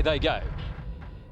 they go.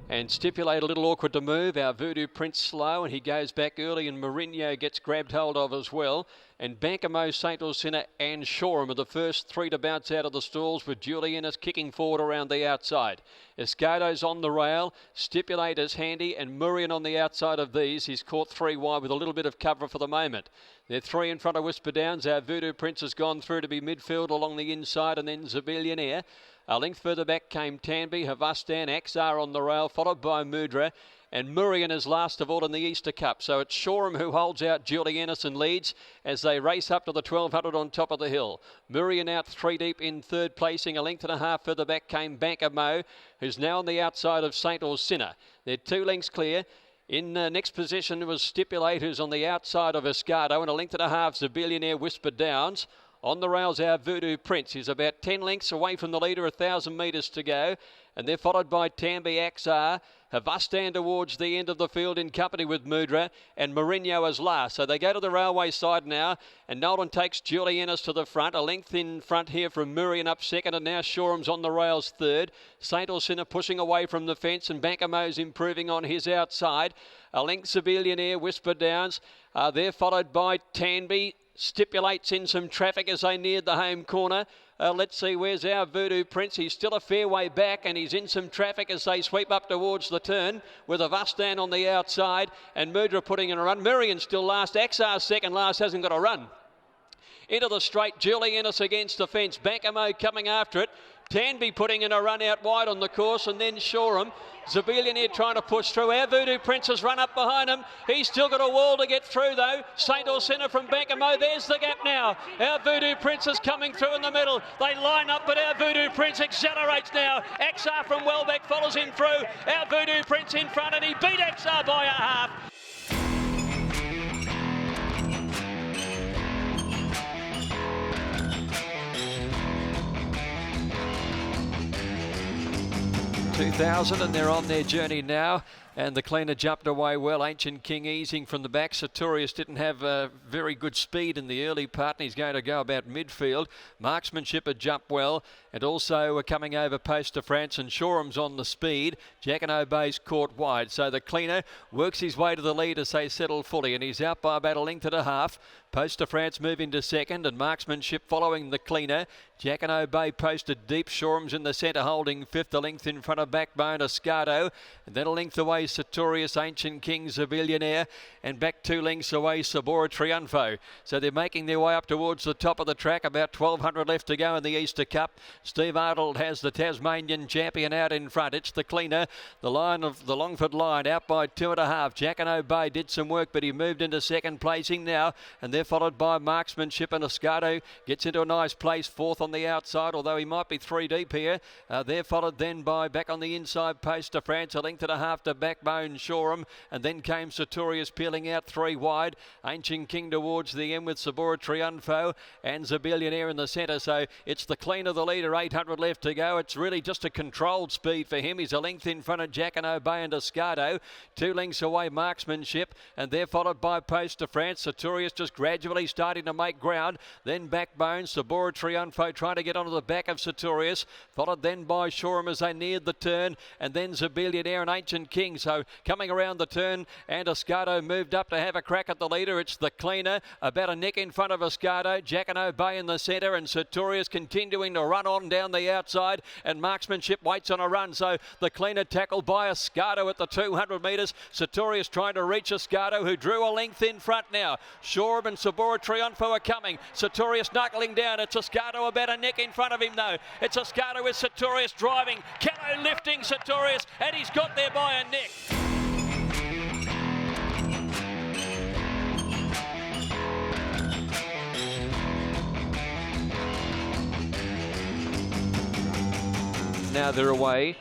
And Stipulate a little awkward to move. Our Voodoo Prince slow, and he goes back early, and Mourinho gets grabbed hold of as well. And Bankamo, St. Ursina and Shoreham are the first three to bounce out of the stalls, with Julianus kicking forward around the outside. Escado's on the rail, Stipulate is handy, and Murian on the outside of these. He's caught three wide with a little bit of cover for the moment. They're three in front of Whisper Downs. Our Voodoo Prince has gone through to be midfield along the inside, and then Zabillionaire. A length further back came Tanby, Havastan, Axar on the rail, followed by Mudra. And Murian is last of all in the Easter Cup. So it's Shoreham who holds out Julianus and leads as they race up to the 1200 on top of the hill. Murian out three deep in third placing. A length and a half further back came Bankamo, who's now on the outside of St. Ursina. They're 2 lengths clear. In next position was Stipulate, who's on the outside of Escado, and a length and a half Zabillionaire, Whisper Downs. On the rails, Our Voodoo Prince. He's about 10 lengths away from the leader, 1,000 metres to go. And they're followed by Tambi Axar. Havastan towards the end of the field in company with Mudra, and Mourinho as last. So they go to the railway side now, and Nolan takes Julianus to the front. A length in front here from Murian up second, and now Shoreham's on the rails third. St. Ursina pushing away from the fence, and Bankamo's improving on his outside. A length Zabillionaire, Whisper Downs. They're followed by Tanby. Stipulates in some traffic as they neared the home corner. Let's see, where's Our Voodoo Prince? He's still a fair way back, and he's in some traffic as they sweep up towards the turn, with Avastan on the outside and Mudra putting in a run. Murian still last. Axar second last, hasn't got a run. Into the straight, Julianus against the fence. Bankamo coming after it. Tanby putting in a run out wide on the course, and then Shoreham. Zabillionaire trying to push through. Our Voodoo Prince has run up behind him. He's still got a wall to get through though. St. Ursina from Bankamo. There's the gap now. Our Voodoo Prince is coming through in the middle. They line up, but Our Voodoo Prince accelerates now. Axar from Welbeck follows him through. Our Voodoo Prince in front, and he beat Axar by a half. And they're on their journey now, and the cleaner jumped away well. Ancient King easing from the back. Sertorius didn't have very good speed in the early part, and he's going to go about midfield. Marksmanship had jumped well, and also coming over Post de France, and Shoreham's on the speed. Jacquinot Bay's caught wide, so the cleaner works his way to the lead as they settle fully, and he's out by about a length and a half. Post de France moving to second, and Marksmanship following the cleaner. Jacquinot Bay posted deep. Shoreham's in the centre holding fifth, a length in front of Backbone, Escado, and then a length away Sartorius, Ancient King, Zabillionaire, and back 2 lengths away Sabora Triunfo. So they're making their way up towards the top of the track, about 1,200 left to go in the Easter Cup. Steve Arnold has the Tasmanian champion out in front. It's the cleaner, the line of the Longford line, out by 2.5. Jacquinot Bay did some work, but he moved into second placing now, and they're followed by Marksmanship, and Escado gets into a nice place, fourth on the outside, although he might be 3 deep here. They're followed then by, back on the inside, Post de France, a length and a half to Backbone, Shoreham, and then came Sartorius peeling out 3 wide. Ancient King towards the end with Sabora Triunfo and Zabillionaire in the centre. So it's the cleaner, the leader, 800 left to go. It's really just a controlled speed for him. He's a length in front of Jacquinot Bay and Escado. 2 lengths away Marksmanship, and they're followed by Post de France. Sartorius just gradually starting to make ground. Then Backbone, Sabora Triunfo trying to get onto the back of Sartorius, followed then by Shoreham as they neared the turn, and then Zabillionaire and Ancient King. So coming around the turn, and Escado moved up to have a crack at the leader. It's the cleaner, about a neck in front of Escado. Jacquinot Bay in the centre, and Sartorius continuing to run on down the outside, and Marksmanship waits on a run. So the cleaner tackled by Escado at the 200 metres. Sartorius trying to reach Escado, who drew a length in front now. Shoreham and Sabora Triunfo are coming. Sartorius knuckling down. It's Escado about a neck in front of him though. It's Escado with Sartorius driving. Cano lifting Sartorius, and he's got there by a neck. Now they're away,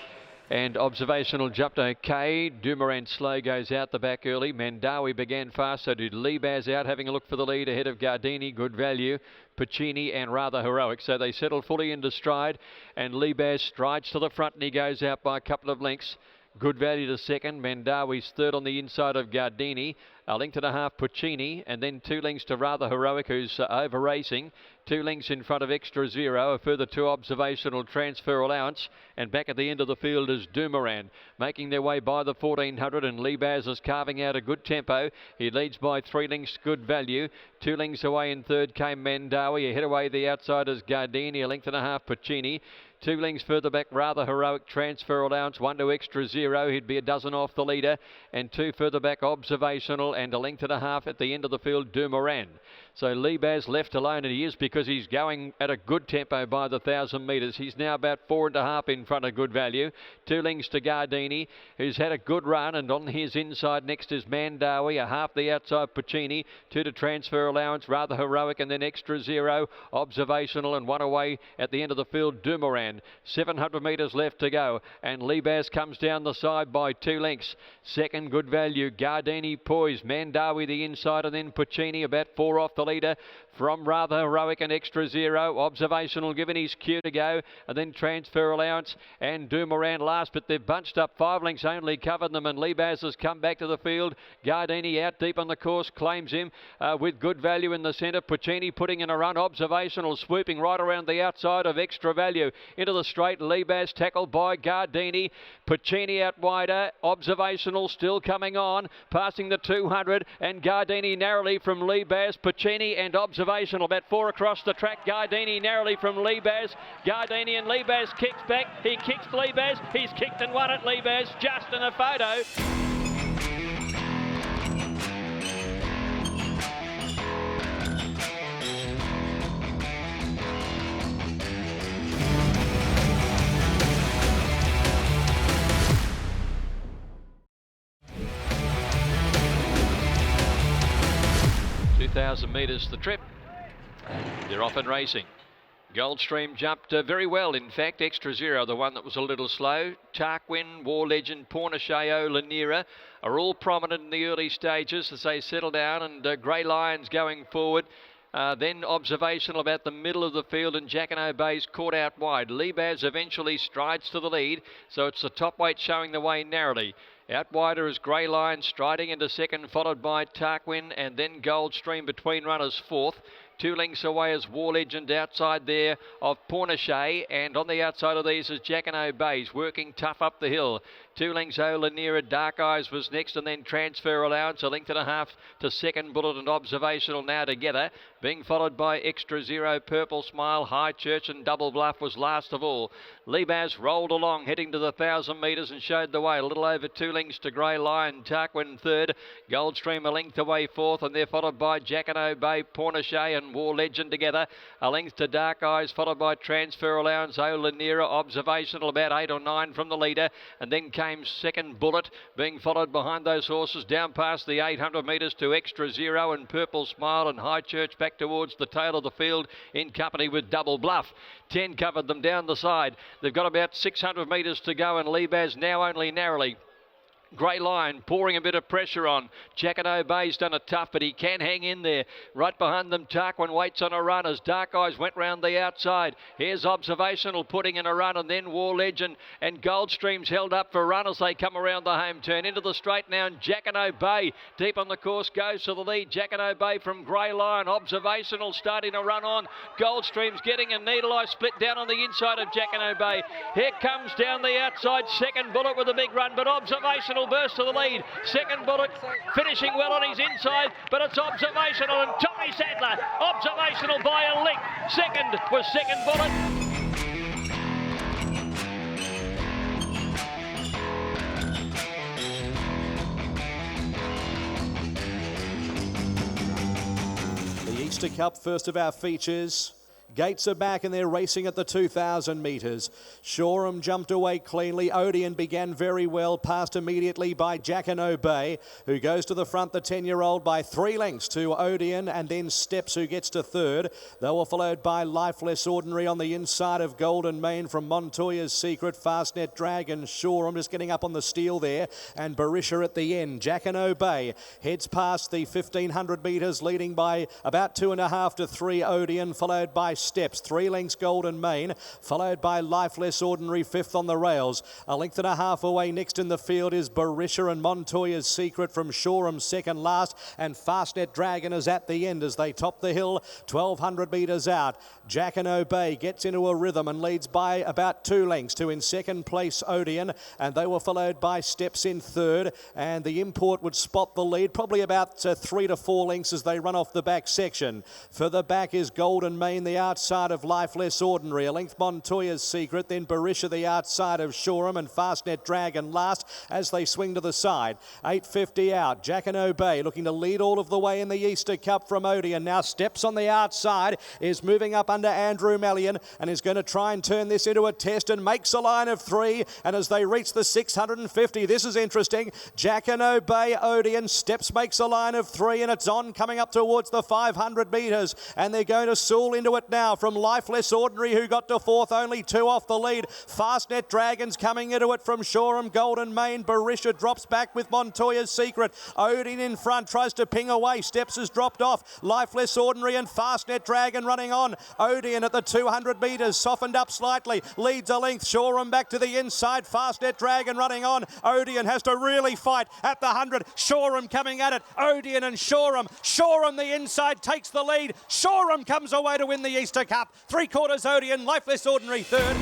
and Observational jumped okay. Dumourant slow goes out the back early. Mandawi began fast, so did Leebaz out, having a look for the lead ahead of Gardini, good value, Puccini and Rather Heroic. So they settle fully into stride, and Leebaz strides to the front, and he goes out by a couple of lengths. Good Value to second. Mandawi's third on the inside of Gardini. A length and a half Puccini, and then 2 lengths to Rather Heroic, who's over racing. 2 lengths in front of Extra Zero, a further 2 Observational, Transfer Allowance, and back at the end of the field is Doomeran, making their way by the 1400, and Leebaz is carving out a good tempo. He leads by 3 lengths, Good Value. 2 lengths away in third came Mandawi. Ahead away the outside is Gardini, a length and a half Puccini. 2 lengths further back, Rather Heroic, Transfer Allowance, 1 to Extra Zero. He'd be a dozen off the leader. And 2 further back, Observational, and a length and a half at the end of the field, Doomeran. So Leebaz left alone, and he is because he's going at a good tempo by the 1,000 metres. He's now about 4.5 in front of Good Value. 2 lengths to Gardini, who's had a good run, and on his inside next is Mandawi, a half the outside Puccini, 2 to Transfer Allowance, Rather Heroic, and then Extra Zero, Observational, and 1 away at the end of the field, Doomeran. 700 metres left to go, and Leebaz comes down the side by 2 lengths. Second, Good Value. Gardini poised. Mandawi the inside, and then Puccini about 4 off the leader from Rather Heroic and Extra Zero. Observational given his cue to go, and then Transfer Allowance and Doomeran last, but they've bunched up. 5 lengths only covered them, and Leebaz has come back to the field. Gardini out deep on the course, claims him with Good Value in the centre. Puccini putting in a run. Observational swooping right around the outside of Extra Value into the straight. Leebaz tackled by Gardini. Puccini out wider. Observational still coming on, passing the 200, and Gardini narrowly from Leebaz. Puccini and Observational about 4 across the track. Gardini narrowly from Leebaz. Gardini and Leebaz kicks back. He kicks Leebaz. He's kicked and won it. Leebaz just in a photo. Thousand metres the trip. They're off and racing. Goldstream jumped very well, in fact. Extra Zero, the one that was a little slow. Tarquin, War Legend, Pornichet, Lanira are all prominent in the early stages as they settle down, and Grey Lions going forward. Then Observational about the middle of the field, and Jacquinot Bay's caught out wide. Leebaz eventually strides to the lead, so it's the top weight showing the way narrowly. Out wider is Grey Lion striding into second, followed by Tarquin, and then Goldstream between runners fourth. 2 lengths away is War Legend outside there of Pornichet, and on the outside of these is Jacquinot Bay's working tough up the hill. 2 lengths Lanira. Dark Eyes was next, and then Transfer Allowance, a length and a half to Second Bullet and Observational now together, being followed by Extra Zero, Purple Smile, High Church, and Double Bluff was last of all. Leebaz rolled along heading to the 1,000 metres and showed the way, a little over 2 lengths to Grey Lion. Tarquin third, Goldstream a length away fourth, and they're followed by Jacquinot Bay, Pornichet and War Legend together. A length to Dark Eyes, followed by Transfer Allowance, Lanira. Observational about 8 or 9 from the leader, and then came Second Bullet, being followed behind those horses down past the 800 metres to Extra Zero and Purple Smile, and High Church back towards the tail of the field in company with Double Bluff. 10 covered them down the side. They've got about 600 metres to go, and Leebaz now only narrowly. Grey Lion pouring a bit of pressure on. Jacquinot Bay's done it tough, but he can hang in there. Right behind them, Tarquin waits on a run as Dark Eyes went round the outside. Here's Observational putting in a run, and then War Legend and Goldstream's held up for a run as they come around the home turn. Into the straight now, and Jacquinot Bay deep on the course goes to the lead. Jacquinot Bay from Grey Lion. Observational starting to run on. Goldstream's getting a needle eye split down on the inside of Jacquinot Bay. Here comes down the outside Second Bullet with a big run, but Observational burst to the lead. Second Bullet finishing well on his inside, but it's Observational and Tommy Sadler. Observational by a length. Second was Second Bullet. The Easter Cup, first of our features. Gates are back and they're racing at the 2,000 metres. Shoreham jumped away cleanly. Odeon began very well, passed immediately by Jacquinot Bay, who goes to the front, the 10-year-old, by 3 lengths to Odeon, and then Steps, who gets to third. They were followed by Life Less Ordinary on the inside of Golden Mane from Montoya's Secret. Fastnet Dragon, Shoreham just getting up on the steel there, and Barisha at the end. Jacquinot Bay heads past the 1,500 metres, leading by about 2.5 to 3 Odeon, followed by Steps. 3 lengths Golden Mane, followed by Lifeless Ordinary fifth on the rails. A length and a half away next in the field is Barisha and Montoya's Secret from Shoreham second last, and Fastnet Dragon is at the end as they top the hill 1200 metres out. Jack and Obey gets into a rhythm and leads by about 2 lengths to in second place Odeon, and they were followed by Steps in third, and the Import would spot the lead probably about 3 to 4 lengths as they run off the back section. Further back is Golden Mane, the outside of Lifeless Ordinary. A length Montoya's Secret, then Barisha the outside of Shoreham, and Fastnet Dragon last as they swing to the side. 8.50 out. Jack and Obey looking to lead all of the way in the Easter Cup from Odeon. Now Steps on the outside is moving up under Andrew Mallion and is going to try and turn this into a test and makes a line of 3. And as they reach the 650, this is interesting. Jack and Obey, Odeon, Steps makes a line of 3, and it's on coming up towards the 500 metres, and they're going to soul into it now from Lifeless Ordinary, who got to fourth, only 2 off the lead. Fastnet Dragons coming into it from Shoreham. Golden Mane, Barisha drops back with Montoya's Secret. Odeon in front tries to ping away. Steps has dropped off. Lifeless Ordinary and Fastnet Dragon running on. Odeon at the 200 metres, softened up slightly, leads a length. Shoreham back to the inside. Fastnet Dragon running on. Odeon has to really fight at the 100. Shoreham coming at it. Odeon and Shoreham. Shoreham the inside takes the lead. Shoreham comes away to win the Easter Cup. 3/4 Odeon, Lifeless Ordinary third.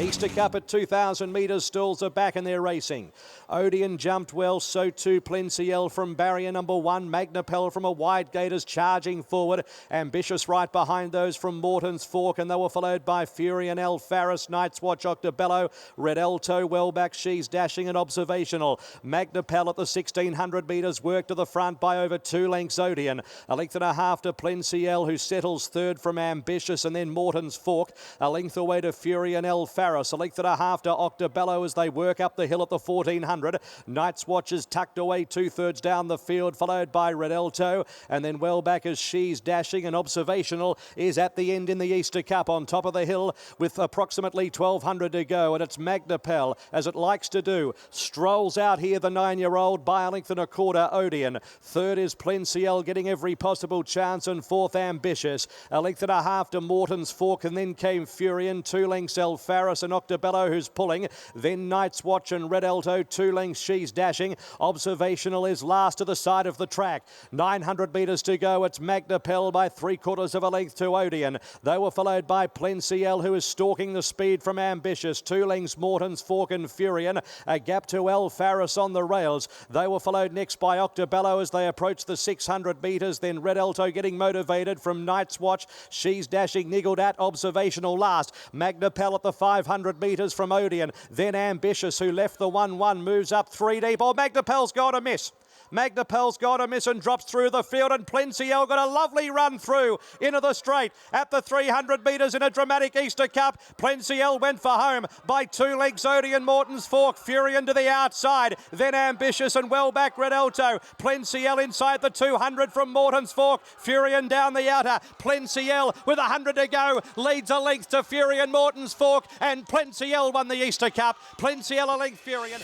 Easter Cup at 2,000 metres, stalls are back and they're racing. Odeon jumped well, so too Plein Ciel from barrier number 1. Magnapel from a wide gate is charging forward. Ambitious right behind those from Morton's Fork, and they were followed by Fury and El Faris, Night's Watch, Octobello, Red Alto, well back, She's Dashing and Observational. Magnapel at the 1,600 metres, work to the front by over 2 lengths Odeon. A length and a half to Plein Ciel, who settles third from Ambitious, and then Morton's Fork. A length away to Fury and El Faris. A length and a half to Octobello as they work up the hill at the 1,400. Night's Watch is tucked away 2/3 down the field, followed by Red Alto, and then well back as She's Dashing, and Observational is at the end in the Easter Cup on top of the hill with approximately 1,200 to go, and it's Magnapel, as it likes to do, strolls out here, the 9-year-old, by a length and a quarter Odeon. Third is Plein Ciel, getting every possible chance, and fourth Ambitious. A length and a half to Morton's Fork, and then came Fury, and 2 lengths El Faris and Octobello, who's pulling. Then Night's Watch and Red Alto, 2 lengths She's Dashing. Observational is last to the side of the track. 900 metres to go. It's Magnapel by 3/4 of a length to Odeon. They were followed by Plein Ciel, who is stalking the speed from Ambitious. 2 lengths Morton's Fork and Furion. A gap to El Faris on the rails. They were followed next by Octobello as they approached the 600 metres. Then Red Alto getting motivated from Night's Watch. She's Dashing niggled at. Observational last. Magnapel at the 500 metres from Odeon. Then Ambitious, who left the 1-1, moves up 3 deep. Oh, Magnapel's got a miss. Magnapel's got a miss and drops through the field, and Plein Ciel got a lovely run through into the straight at the 300 metres in a dramatic Easter Cup. Plein Ciel went for home by 2 lengths. Odeon, Morton's Fork, Furion to the outside, then Ambitious and well back Red Alto. Plein Ciel inside the 200 from Morton's Fork, Furion down the outer. Plein Ciel with 100 to go leads a length to Furion, Morton's Fork, and Plein Ciel won the Easter Cup. Plein Ciel a length, Furion.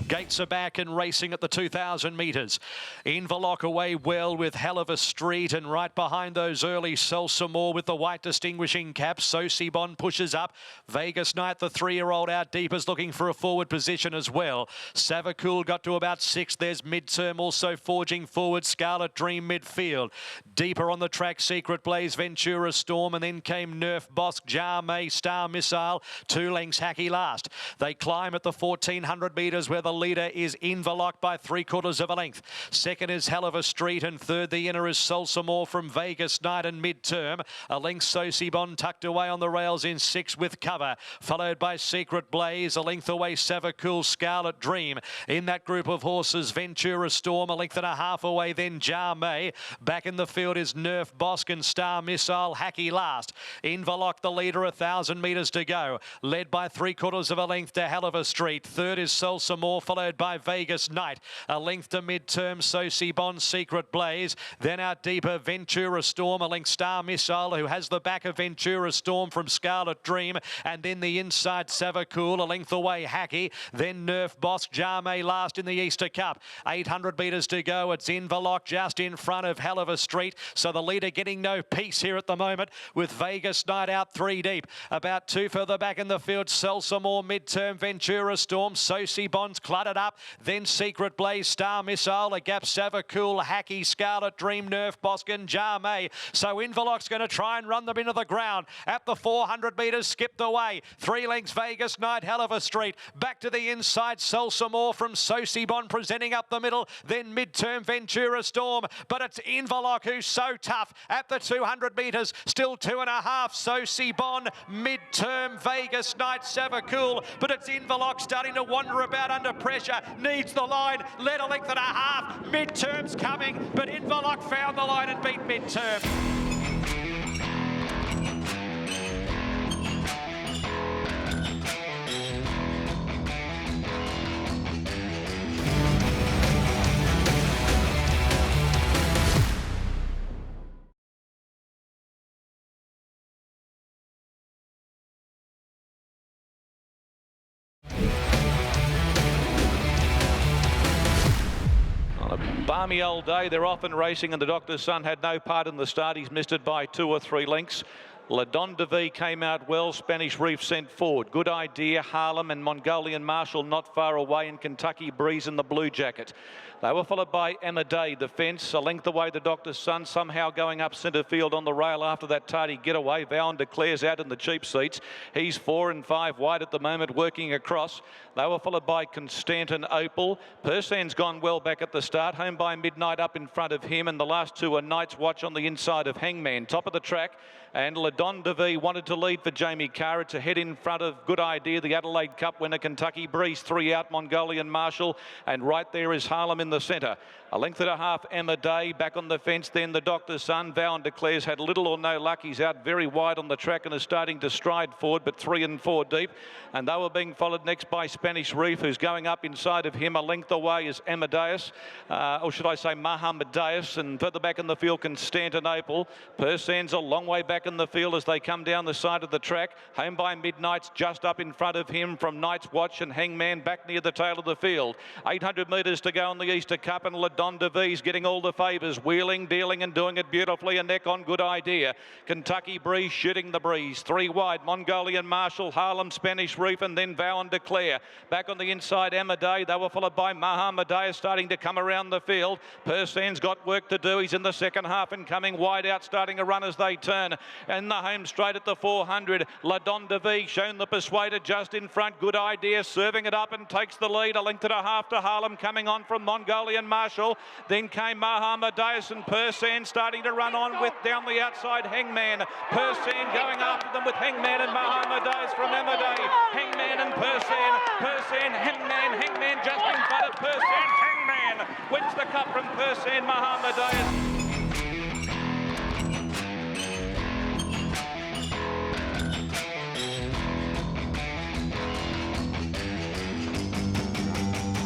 Gates are back and racing at the 2,000 metres. Inverloch away well with Hell of a Street, and right behind those early Selsamore with the white distinguishing cap. Sosibon pushes up. Vegas Knight, the 3-year-old, out deep, is looking for a forward position as well. Savakul got to about 6th. There's Midterm also forging forward. Scarlet Dream midfield. Deeper on the track, Secret Blaze, Ventura Storm, and then came Nerf Bosk, Jar May, Star Missile. 2 lengths Hacky last. They climb at the 1,400 metres where the leader is Inverloch by 3/4 of a length. Second is Hell of a Street, and third the inner is Selsamore from Vegas Knight and Midterm. A length Sosibon tucked away on the rails in 6 with cover, followed by Secret Blaze. A length away Savakul, Scarlet Dream. In that group of horses, Ventura Storm. A length and a half away then Jar May. Back in the field is Nerf Bosk and Star Missile. Hacky last. Inverloch the leader, 1,000 metres to go, led by 3/4 of a length to Hell of a Street. Third is Selsamore, followed by Vegas Knight. A length to mid-term, Soci Bond, Secret Blaze. Then out deeper, Ventura Storm, a length Star Missile, who has the back of Ventura Storm from Scarlet Dream. And then the inside, Savacool, a length away, Hacky. Then Nerf Boss, Jarme last in the Easter Cup. 800 metres to go. It's Inverloch just in front of Hell of a Street. So the leader getting no peace here at the moment with Vegas Knight out 3 deep. About 2 further back in the field, Sell Some More, mid-term, Ventura Storm. Soci Bonds cluttered up. Then Secret Blaze, Star Missile, a gap, Savacool, Hacky, Scarlet Dream, Nerf Boskin, Jarme. So Inverloch's going to try and run them into the ground. At the 400 metres, skipped away. 3 lengths, Vegas Knight, Hell of a Street. Back to the inside, Sell Some More from Soci Bond presenting up the middle. Then mid-term, Ventura Storm. But it's Inverloch who's so tough. At the 200 metres, still 2.5. Soci Bond, mid-term, Vegas Knight, Savacool. But it's Inverloch starting to wander about under pressure. Needs the line. Led a length and a half. Mid-term's coming. But Inverloch found the line and beat mid-term. Balmy old day, they're off and racing, and the doctor's son had no part in the start. He's missed it by 2 or 3 lengths. La Don de Vie came out well. Spanish Reef sent forward. Good Idea, Harlem and Mongolian Marshal not far away, and Kentucky Breeze in the blue jacket. They were followed by Emma Day, the fence, a length away the doctor's son, somehow going up centre field on the rail after that tardy getaway. Vowan declares out in the cheap seats. He's 4 and 5 wide at the moment, working across. They were followed by Constantin Opal. Persan's gone well back at the start. Home by Midnight up in front of him, and the last 2 are Night's Watch on the inside of Hangman. Top of the track, and La Don de Vie wanted to lead for Jamie Carr. It's ahead in front of Good Idea, the Adelaide Cup winner, Kentucky Breeze. 3 out, Mongolian Marshal, and right there is Harlem in the centre. A length and a half, Emma Day back on the fence. Then the doctor's son, Vowan declares, had little or no luck. He's out very wide on the track and is starting to stride forward, but 3 and 4 deep. And they were being followed next by Spanish Reef, who's going up inside of him. A length away is Amadeus, or should I say Mahamadeus, and further back in the field, Constantinople. Persan's a long way back in the field as they come down the side of the track. Home by Midnight's just up in front of him from Night's Watch, and Hangman back near the tail of the field. 800 metres to go on the Easter Cup, and La Don de Vie's getting all the favours, wheeling, dealing and doing it beautifully. A neck on Good Idea. Kentucky Breeze shooting the breeze. 3 wide, Mongolian Marshal, Harlem, Spanish Reef, and then Vowan declare. Back on the inside, Emma Day. They were followed by Mahamadeus starting to come around the field. Persan's got work to do. He's in the second half and coming wide out, starting to run as they turn. And the home straight at the 400. La Don de Vie shown the persuader just in front. Good Idea serving it up and takes the lead. A length and a half to Harlem coming on from Mongolian Marshal. Then came Mahamadeus, and Persan starting to run on with down the outside Hangman. Persan going after them with Hangman and Mahamadeus from Emma Day. Hangman and Persan. Persan, Hangman. Hangman just in front of Persan. Hangman wins the cup from Persan Mahamadeus.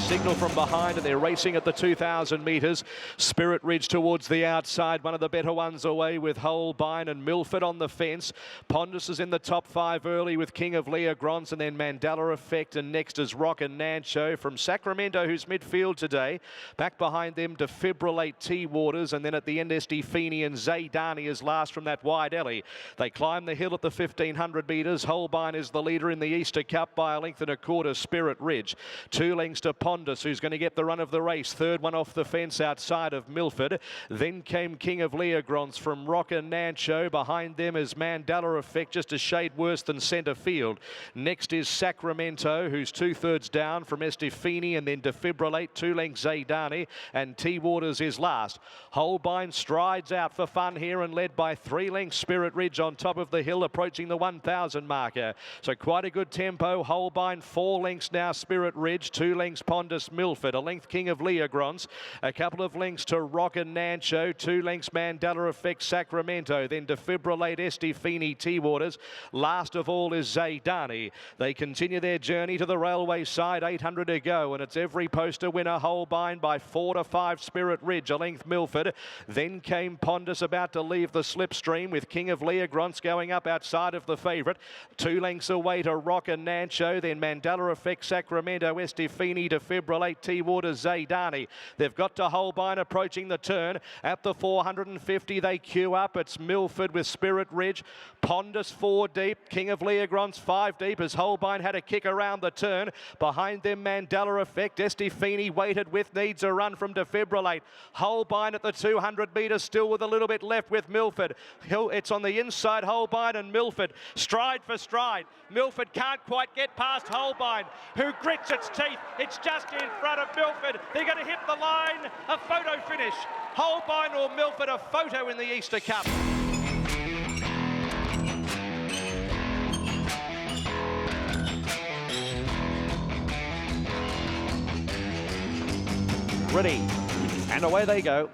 Signal from behind, and they're racing at the 2,000 metres. Spirit Ridge towards the outside, one of the better ones away with Holbein and Milford on the fence. Pondus is in the top 5 early with King of Leogrons, and then Mandela Effect, and next is Rock and Nancho from Sacramento, who's midfield today. Back behind them, Defibrillate, T Waters, and then at the end, SD Feeney and Zaydani is last from that wide alley. They climb the hill at the 1,500 metres. Holbein is the leader in the Easter Cup by a length and a quarter, Spirit Ridge. 2 lengths to Pondus, who's going to get the run of the race. Third one off the fence outside of Milford. Then came King of Leogrons from Rock and Nancho. Behind them is Mandela Effect, just a shade worse than centre field. Next is Sacramento, who's 2/3 down from Estefini, and then Defibrillate, 2 lengths Zaydani, and T Waters is last. Holbein strides out for fun here and led by 3 lengths Spirit Ridge on top of the hill, approaching the 1,000 marker. So quite a good tempo. Holbein 4 lengths now, Spirit Ridge, 2 lengths Pondus, Pondus Milford. A length King of Leogrons. A couple of lengths to Rock and Nancho. 2 lengths Mandela Effect Sacramento. Then Defibrillate Estifini T-Waters. Last of all is Zaydani. They continue their journey to the railway side. 800 to go, and it's every poster winner. Holbein by 4 to 5 Spirit Ridge. A length Milford. Then came Pondus about to leave the slipstream with King of Leogrons going up outside of the favourite. 2 lengths away to Rock and Nancho. Then Mandela Effect Sacramento, Estifini, Defibrillate, T-Waters, Zaydani. They've got to Holbein approaching the turn. At the 450 they queue up. It's Milford with Spirit Ridge. Pondus 4 deep. King of Leogrons 5 deep as Holbein had a kick around the turn. Behind them Mandela Effect. Estifini waited with, needs a run from Defibrillate. Holbein at the 200 metres still with a little bit left with Milford. It's on the inside, Holbein and Milford. Stride for stride. Milford can't quite get past Holbein, who grits its teeth. It's just in front of Milford. They're going to hit the line. A photo finish. Holbein or Milford, a photo in the Easter Cup. Ready, and away they go.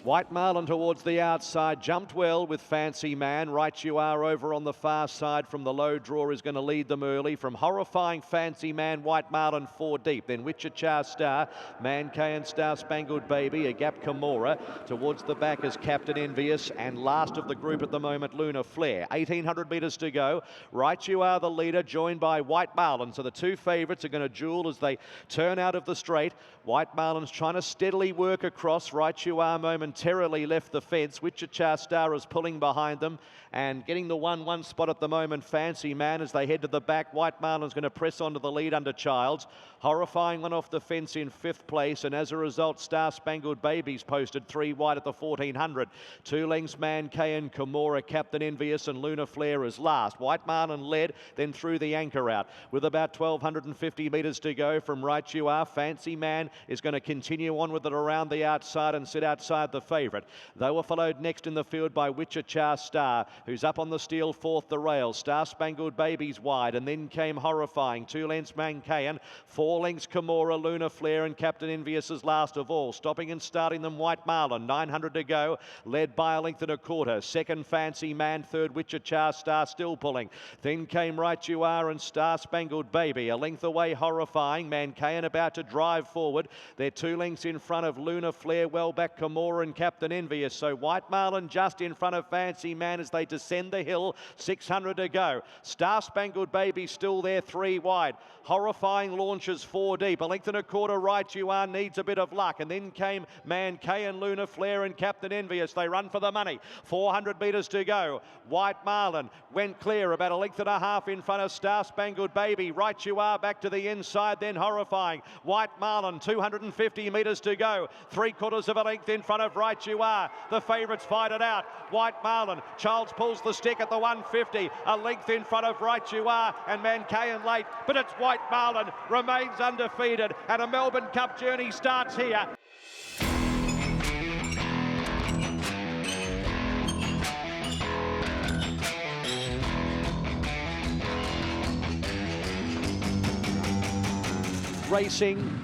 White Marlin towards the outside, jumped well with Fancy Man. Right You Are over on the far side from the low draw is going to lead them early. From Horrifying Fancy Man, White Marlin 4 deep. Then Wichita Star, Mancayan Star Spangled Baby, a gap Kimura. Towards the back is Captain Envious, and last of the group at the moment, Lunar Flare. 1,800 metres to go. Right You Are the leader, joined by White Marlin. So the 2 favourites are going to duel as they turn out of the straight. White Marlin's trying to steadily work across. Right You Are momentarily left the fence. Wichita Star is pulling behind them and getting the 1-1 spot at the moment. Fancy Man as they head to the back. White Marlin's going to press onto the lead under Childs. Horrifying one off the fence in 5th place, and as a result Star Spangled Babies posted 3 wide at the 1,400. 2 lengths Mancayan, Kimura, Captain Envious and Lunar Flare is last. White Marlin led, then threw the anchor out. With about 1,250 metres to go from Right You Are, Fancy Man is going to continue on with it around the outside and sit outside the favourite. They were followed next in the field by Wichita Star, who's up on the steel 4th the rail. Star Spangled Babies wide, and then came Horrifying. 2 lengths Mancayan, 4 lengths Kimura, Lunar Flare and Captain Envious is last of all. Stopping and starting them White Marlin, 900 to go, led by a length and a quarter. 2nd Fancy Man, 3rd Wichita Star still pulling. Then came Right You Are and Star Spangled Baby. A length away Horrifying. Mancayan about to drive forward. They're 2 lengths in front of Lunar Flare, well back Kimura and Captain Envious. So White Marlin just in front of Fancy Man as they descend the hill. 600 to go. Star Spangled Baby still there, 3 wide. Horrifying launches 4 deep. A length and a quarter Right You Are needs a bit of luck. And then came Mancayan, Lunar Flare and Captain Envious. They run for the money. 400 metres to go. White Marlin went clear about a length and a half in front of Star Spangled Baby. Right You Are back to the inside, then Horrifying. White Marlin, 250 metres to go. 3/4 of a length in front of Right You Are. The favourites fight it out. White Marlin. Childs pulls the stick at the 150. A length in front of Right You Are and Mancayan late. But it's White Marlin remains undefeated, and a Melbourne Cup journey starts here. Racing.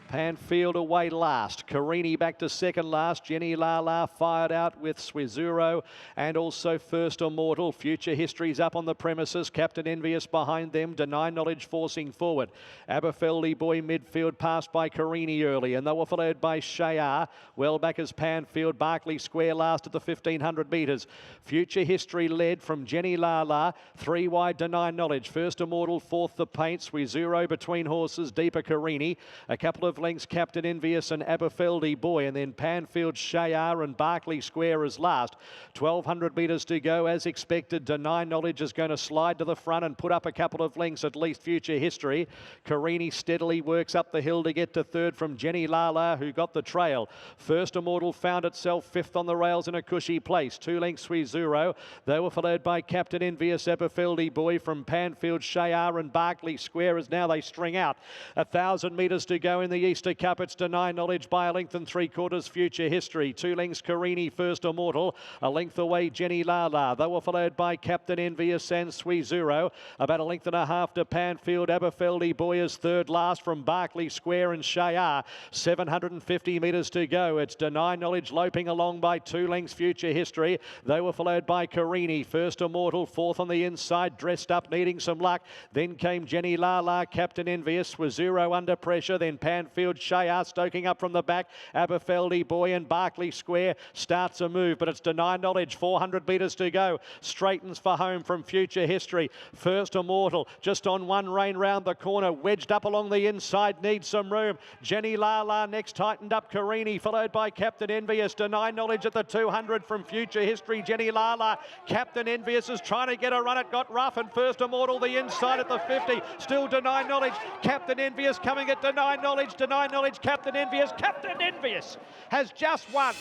Panfield away last. Carini back to second last. Jenny Lala fired out with Swizuro and also First Immortal. Future History's up on the premises. Captain Envious behind them. Deny Knowledge forcing forward. Aberfeldy Boy midfield passed by Carini early, and they were followed by Shayar. Well back as Panfield. Barclay Square last at the 1,500 metres. Future History led from Jenny Lala. 3 wide Deny Knowledge. First Immortal, 4th the Paint. Swizuro between horses. Deeper Carini. A couple of lengths Captain Envious and Aberfeldy Boy, and then Panfield, Shayar and Barclay Square is last. 1,200 metres to go as expected. Deny Knowledge is going to slide to the front and put up a couple of lengths, at least Future History. Carini steadily works up the hill to get to 3rd from Jenny Lala, who got the trail. First Immortal found itself 5th on the rails in a cushy place. 2 lengths Swizuro. They were followed by Captain Envious, Aberfeldy Boy from Panfield, Shayar and Barclay Square as now they string out. 1,000 metres to go in the Easter Cup. It's Deny Knowledge by a length and 3/4 Future History. 2 lengths Carini First Immortal. A length away Jenny Lala. They were followed by Captain Envious and Suizuro. About a length and a half to Panfield. Aberfeldy Boyers third last from Berkeley Square and Shayar. 750 metres to go. It's Deny Knowledge loping along by 2 lengths Future History. They were followed by Carini First Immortal. Fourth on the inside, dressed up, needing some luck. Then came Jenny Lala, Captain Envious, was Zero under pressure. Then Panfield, Shayar stoking up from the back. Aberfeldy Boy and Berkeley Square starts a move, but it's Deny Knowledge. 400 metres to go. Straightens for home from Future History. First Immortal just on one rein round the corner, wedged up along the inside, needs some room. Jenny Lala next, tightened up Carini, followed by Captain Envious. Deny Knowledge at the 200 from Future History. Jenny Lala, Captain Envious is trying to get a run. It got rough, and First Immortal the inside at the 50. Still Deny Knowledge. Captain Envious coming at Deny Knowledge. Deny Knowledge, Captain Envious. Captain Envious has just won.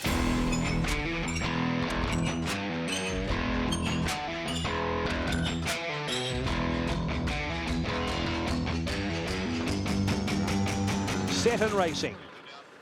Set and racing.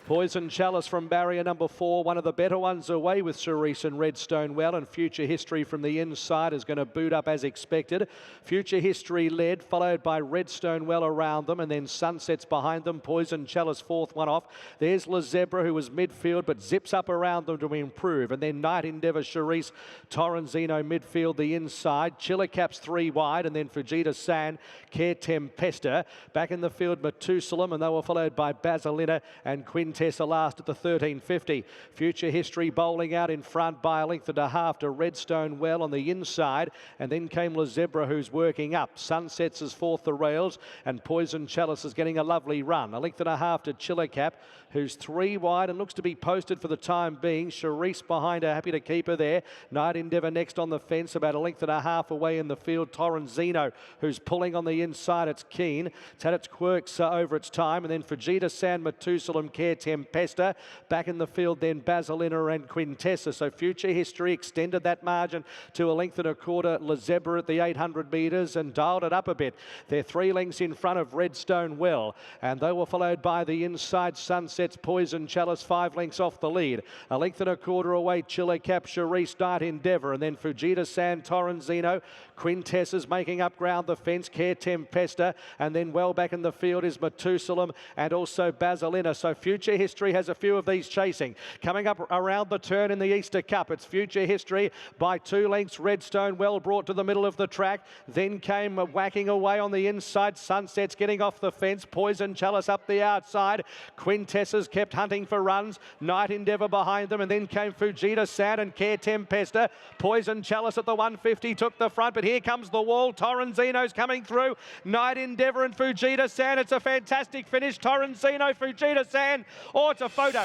Poison Chalice from barrier number 4, one of the better ones away with Cerise and Redstone Well, and Future History from the inside is going to boot up as expected. Future History led, followed by Redstone Well around them, and then Sunsets behind them. Poison Chalice fourth one off. There's La Zebra, who was midfield but zips up around them to improve, and then Night Endeavour, Cerise, Torranzino midfield the inside. Chillicap's 3 wide, and then Fujita San, Care Tempesta. Back in the field Methuselah, and they were followed by Basilina and Quintessa last at the 1350. Future History bowling out in front by a length and a half to Redstone Well on the inside, and then came La Zebra, who's working up. Sunsets is fourth the rails, and Poison Chalice is getting a lovely run. A length and a half to Chillicap, who's 3 wide and looks to be posted for the time being. Cerise behind her, happy to keep her there. Night Endeavour next on the fence, about a length and a half away in the field. Torranzino, who's pulling on the inside. It's keen. It's had its quirks over its time, and then Fujita San, Methuselah, Care Tempesta. Back in the field then Basilina and Quintessa. So Future History extended that margin to a length and a quarter. La Zebra at the 800 metres and dialed it up a bit. They're 3 lengths in front of Redstone Well, and they were followed by the inside Sunsets, Poison Chalice 5 lengths off the lead. A length and a quarter away Chillicap, Cerise, Night Endeavour, and then Fujita San, Torranzino. Quintessa's making up ground the fence, Care Tempesta, and then well back in the field is Methuselah and also Basilina. So Future History has a few of these chasing. Coming up around the turn in the Easter Cup, it's Future History by 2 lengths. Redstone Well brought to the middle of the track. Then came whacking away on the inside. Sunsets getting off the fence. Poison Chalice up the outside. Quintessa's kept hunting for runs. Night Endeavour behind them, and then came Fujita San and Care Tempesta. Poison Chalice at the 150 took the front, but here comes the wall. Torranzino's coming through. Night Endeavour and Fujita San. It's a fantastic finish. Torranzino, Fujita San. Oh, it's a photo.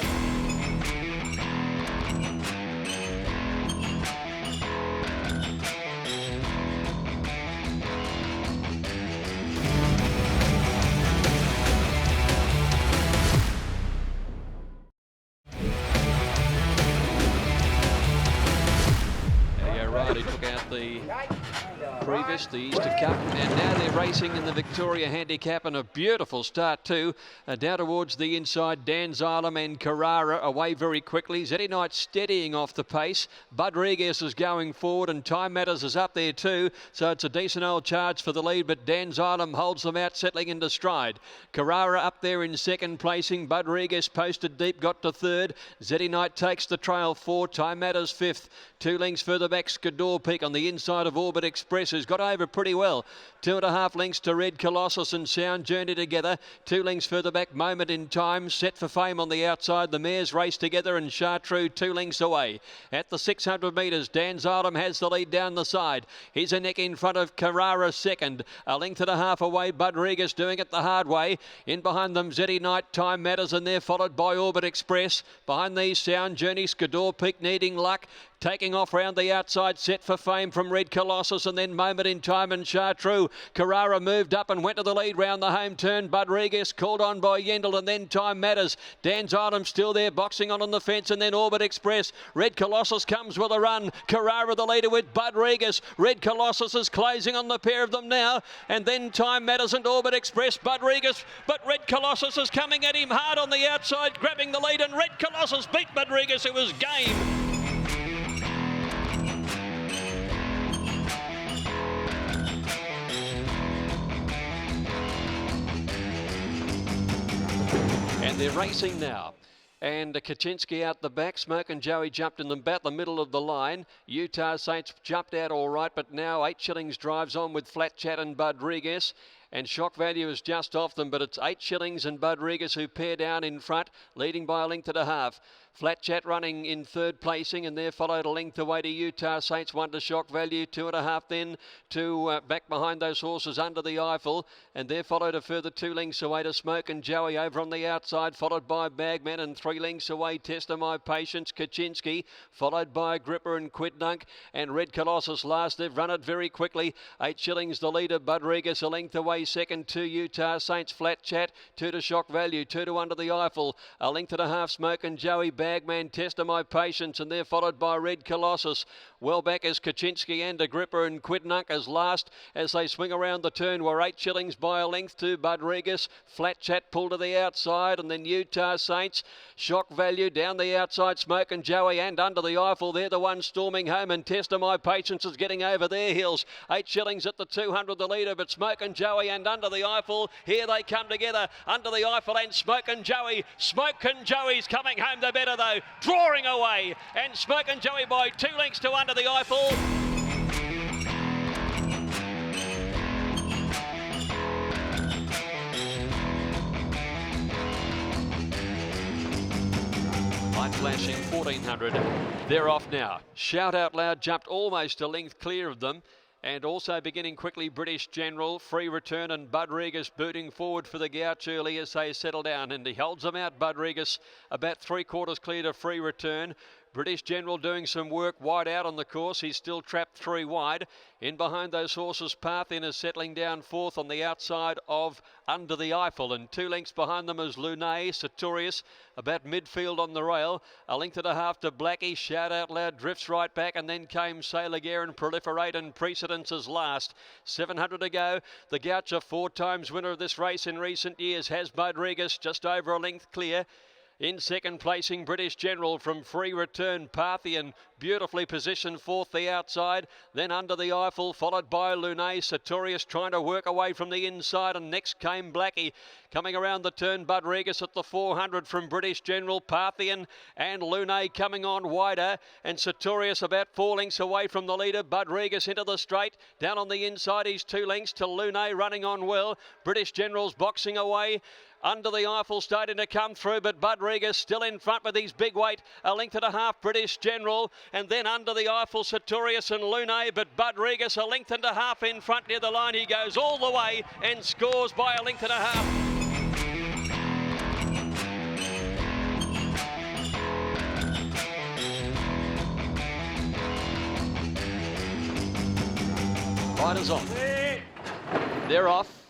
He took out the previous, the Easter Cup, and now they're racing in the Victoria Handicap, and a beautiful start too. Down towards the inside, Dan Xylem and Carrara away very quickly. Zeddy Knight steadying off the pace. Budriguez is going forward, and Time Matters is up there too, so it's a decent old charge for the lead, but Dan Xylem holds them out, settling into stride. Carrara up there in second placing. Budriguez posted deep, got to third. Zeddy Knight takes the trail 4. Time Matters 5th. 2 lengths further back, Skidor Peak on the inside of Orbit Express, who's got over pretty well. 2.5 lengths to Red Colossus and Sound Journey together. 2 lengths further back, Moment in Time, Set for Fame on the outside. The mares race together, and Chartreux 2 lengths away. At the 600 metres, Dan Xylem has the lead down the side. He's a neck in front of Carrara second. A length and a half away, Budriguez doing it the hard way. In behind them, Zeddy Knight, Time Matters, and they're followed by Orbit Express. Behind these, Sound Journey, Skidor Peak needing luck. Taking off round the outside, Set for Fame from Red Colossus, and then Moment in Time and Chartreux. Carrara moved up and went to the lead round the home turn. Budriguez called on by Yendel, and then Time Matters. Dan's Item still there, boxing on the fence, and then Orbit Express. Red Colossus comes with a run. Carrara the leader with Budriguez. Red Colossus is closing on the pair of them now, and then Time Matters and Orbit Express. Budriguez, but Red Colossus is coming at him hard on the outside, grabbing the lead, and Red Colossus beat Budriguez, who was game. And they're racing now. And Kaczynski out the back. Smokin Joey jumped in about the middle of the line. Utah Saints jumped out all right, but now 8 Shillings drives on with Flat Chat and Budriguez. And Shock Value is just off them, but it's 8 Shillings and Budriguez who pair down in front, leading by a length and a half. Flat Chat running in third placing, and they're followed a length away to Utah Saints, 1 to Shock Value, 2.5 then to back behind those horses Under the Eiffel, and they're followed a further 2 lengths away to Smokin Joey over on the outside, followed by Bagman, and 3 lengths away Test of My Patience, Kaczynski, followed by Gripper and Quidnunk, and Red Colossus last. They've run it very quickly. 8 Shillings the leader, Budriguez a length away second, 2 Utah Saints, Flat Chat, 2 to Shock Value, 2 to Under the Eiffel, a length and a half Smokin Joey, Bagman, Test of My Patience, and they're followed by Red Colossus. Well back is Kaczynski and a Gripper, and Quidnunk as last as they swing around the turn. Were 8 Shillings by a length to Budriguez. Flat Chat pulled to the outside, and then Utah Saints, Shock Value down the outside, Smokin Joey and Under the Eiffel. They're the ones storming home, and Test of My Patience is getting over their heels. 8 Shillings at the 200 the leader, but Smokin Joey and Under the Eiffel, here they come together. Under the Eiffel and Smokin Joey. Smokin Joey's coming home the better though, drawing away, and Smokin Joey by 2 lengths to Under the Eiffel. Light flashing 1400. They're off now. Shout Out Loud jumped almost a length clear of them. And also beginning quickly, British General, Free Return, and Budriguez booting forward for the Gouch early as they settle down. And he holds them out, Budriguez, about 3/4 clear to Free Return. British General doing some work wide out on the course. He's still trapped 3 wide. In behind those horses, Parthin is settling down 4th on the outside of Under the Eiffel. And 2 lengths behind them is Lunae, Sertorius, about midfield on the rail. A length and a half to Blackie. Shout Out Loud drifts right back, and then came Sailor Gare and Proliferate, and Precedence is last. 700 to go. The Goucher, 4 times winner of this race in recent years, has Budriguez just over a length clear. In second placing, British General from Free Return, Parthian, beautifully positioned 4th the outside. Then Under the Eiffel, followed by Lunae, Sertorius trying to work away from the inside, and next came Blackie. Coming around the turn, Budriguez at the 400 from British General, Parthian, and Lunae coming on wider, and Sertorius about 4 lengths away from the leader. Budriguez into the straight, down on the inside, he's 2 lengths to Lunae running on well. British General's boxing away. Under the Eiffel starting to come through, but Budriguez still in front with his big weight, a length and a half British General, and then Under the Eiffel, Sertorius and Lunae, but Budriguez a length and a half in front near the line. He goes all the way and scores by a length and a half. Riders on. They're off.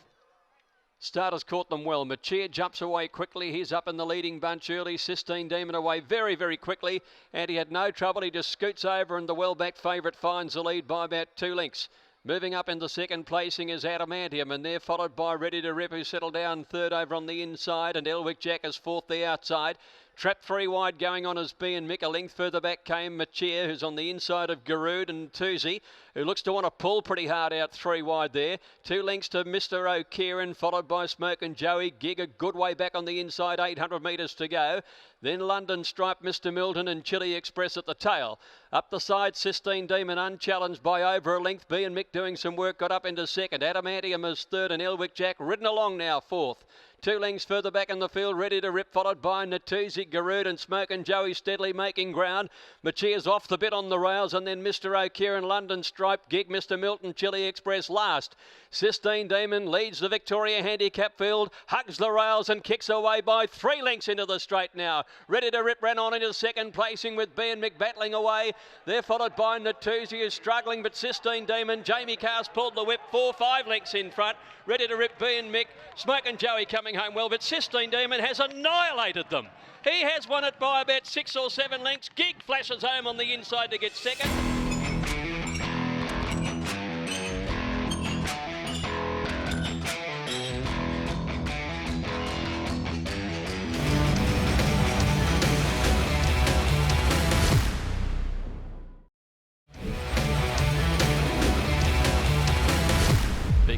Starters caught them well. Machia jumps away quickly. He's up in the leading bunch early. Sistine Demon away very, very quickly. And he had no trouble. He just scoots over, and the well-backed favourite finds the lead by about 2 lengths. Moving up into second placing is Adamantium, and they're followed by Ready to Rip, who settled down third over on the inside, and Elwick Jack is 4th the outside. Trapped 3 wide going on as B and Mick. A length further back came Machia, who's on the inside of Garud, and Tuzi, who looks to want to pull pretty hard out 3 wide there. 2 lengths to Mr. O'Kieran, followed by Smokin Joey. Gig a good way back on the inside, 800 metres to go. Then London Stripe, Mr. Milton, and Chili Express at the tail. Up the side, Sistine Demon unchallenged by over a length. B and Mick doing some work, got up into second. Adamantium is third, and Elwick Jack ridden along now 4th. 2 lengths further back in the field, Ready to Rip, followed by Natuzi, Garud and Smokin. Joey steadily making ground. Machia's off the bit on the rails, and then Mr. O'Kieran, London Stripe, Gig, Mr. Milton, Chili Express last. Sistine Demon leads the Victoria Handicap field, hugs the rails and kicks away by 3 lengths into the straight now. Ready to Rip ran on into second, placing with B and Mick battling away. They're followed by Natuzi, who's struggling, but Sistine Demon, Jamie Carr's pulled the whip, 4-5 lengths in front. Ready to Rip, B and Mick, Smokin' Joey coming home well, but Sistine Demon has annihilated them. He has won it by about 6 or 7 lengths. Gig flashes home on the inside to get second.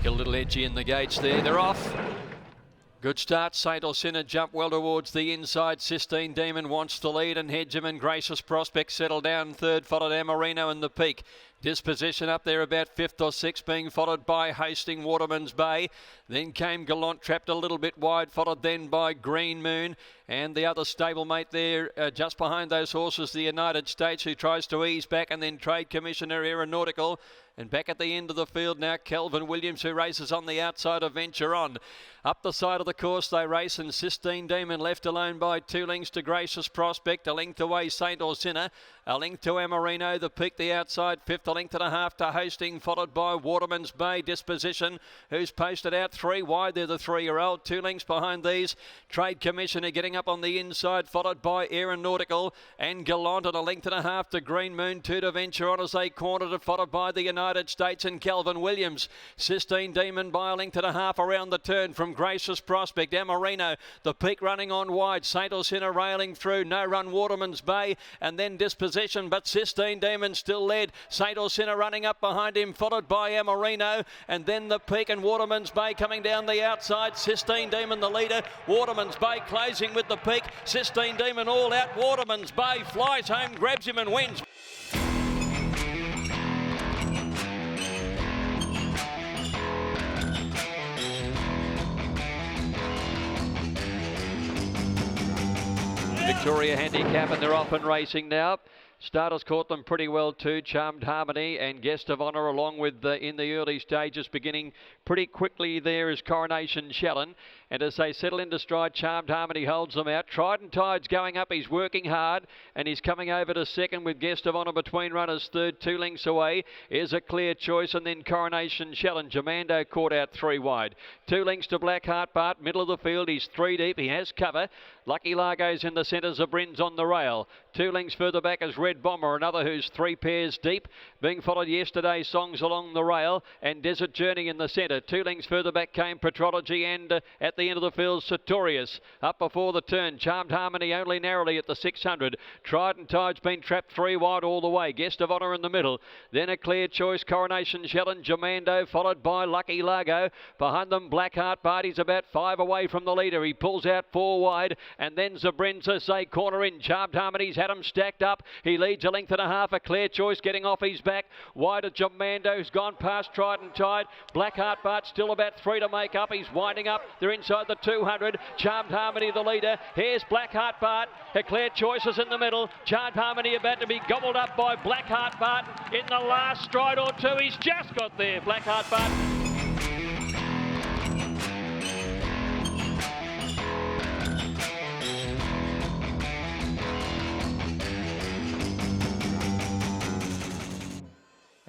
A little edgy in the gates there. They're off. Good start. St. Olsina jump well towards the inside. Sistine Demon wants the lead, and Hedgeman Gracious Prospect settled down third, followed Amorino and the Peak. Disposition up there about 5th or 6th, being followed by Hastings, Watermans Bay. Then came Gallant, trapped a little bit wide, followed then by Green Moon. And the other stablemate there, just behind those horses, the United States, who tries to ease back, and then Trade Commissioner Aeronautical. And back at the end of the field now, Kelvin Williams, who races on the outside of Venture On. Up the side of the course they race, and Sistine Demon left alone by 2 lengths to Gracious Prospect. A length away St. Olsina. A length to Amorino. The Peak the outside. 5th, a length and a half to Hastings, followed by Waterman's Bay. Disposition, who's posted out 3 wide. They're the 3-year-old. 2 lengths behind these. Trade Commissioner getting up on the inside, followed by Aeronautical and Gallant. And a length and a half to Green Moon. 2 to Venture On as they cornered it, followed by the United States and Calvin Williams. Sistine Demon by a length and a half around the turn from Gracious Prospect. Amorino, the Peak running on wide. St. Olsina railing through. No run Waterman's Bay, and then Disposition, but Sistine Demon still led. St. Olsina running up behind him, followed by Amorino, and then the Peak and Waterman's Bay coming down the outside. Sistine Demon the leader. Waterman's Bay closing with the Peak. Sistine Demon all out. Waterman's Bay flies home, grabs him and wins. Victoria Handicap, and they're off and racing now. Starters caught them pretty well too. Charmed Harmony and Guest of Honour, along with in the early stages, beginning pretty quickly there is Coronation Shallon. And as they settle into stride, Charmed Harmony holds them out. Trident Tide's going up. He's working hard, and he's coming over to second with Guest of Honour between runners third. 2 lengths away is A Clear Choice, and then Coronation Shallon. Jamando caught out 3 wide. 2 lengths to Black Heart Bart, middle of the field. He's 3 deep. He has cover. Lucky Largo's in the centre. Zabrin's on the rail. 2 lengths further back is Red Bomber, another who's 3 pairs deep, being followed yesterday Songs along the rail, and Desert Journey in the centre. 2 lengths further back came Petrology, and at the end of the field Sertorius. Up before the turn, Charmed Harmony only narrowly at the 600. Trident Tide's been trapped 3 wide all the way. Guest of Honour in the middle. Then A Clear Choice, Coronation Shallon, Jamando, followed by Lucky Largo. Behind them Black Heart Bart. He's about 5 away from the leader. He pulls out 4 wide, and then Zabrin's as they corner in. Charmed Harmony's had him stacked up. He leads a length and a half. A Clear Choice getting off his back. Wide of Jamando, who's gone past Trident Tide. Black Heart Bart still about 3 to make up. He's winding up. They're inside the 200. Charmed Harmony the leader. Here's Black Heart Bart. A Clear Choice is in the middle. Charmed Harmony about to be gobbled up by Black Heart Bart in the last stride or two. He's just got there, Black Heart Bart.